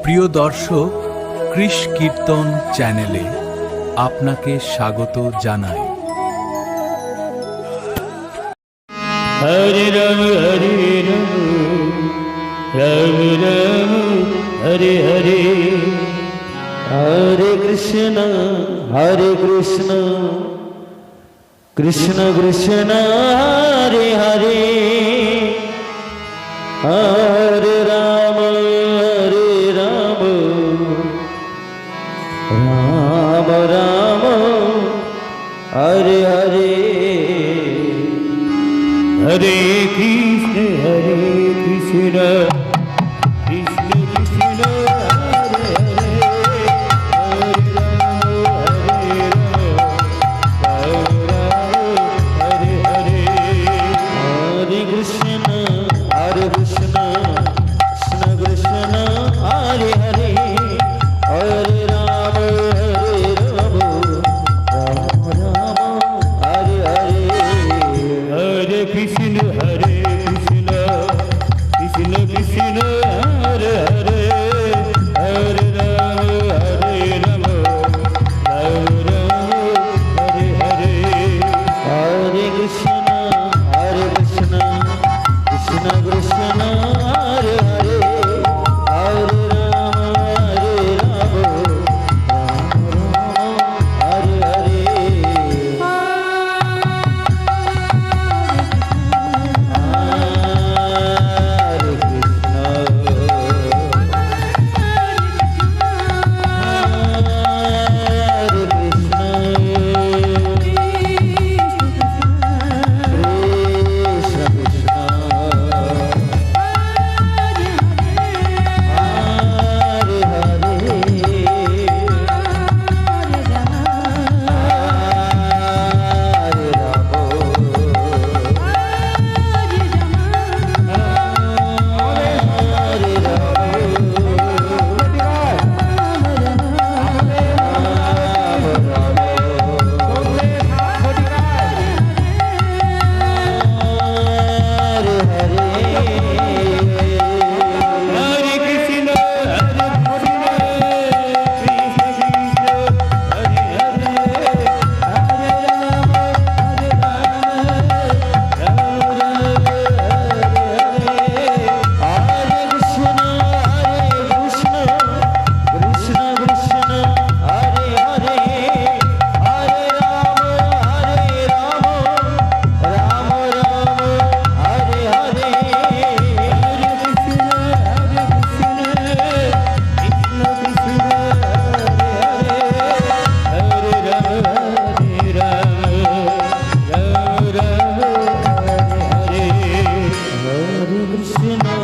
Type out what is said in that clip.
প্রিয় দর্শক, কৃষ কীর্তন চ্যানেলে আপনাকে স্বাগত জানাই। হরে রাম রাম রাম হরে হরে, হরে কৃষ্ণ কৃষ্ণ কৃষ্ণ হরে হরে, হরে রাম রাম রাম হরে হরে, হরে কৃষ্ণ কৃষ্ণ কৃষ্ণ হরে হরে, হরে রাম হরে হরে, হরে কৃষ্ণ কৃষ্ণ কৃষ্ণ হরে হরে, হরে রাম রাম হরে হরে, হরে কৃষ্ণ কৃষ্ণ কৃষ্ণ হরে হরে, হরে রাম হরে হরে, হরে কৃষ্ণ কৃষ্ণ কৃষ্ণ কৃষ্ণ হরে হরে, হরে রাম হরে হরে, Krishna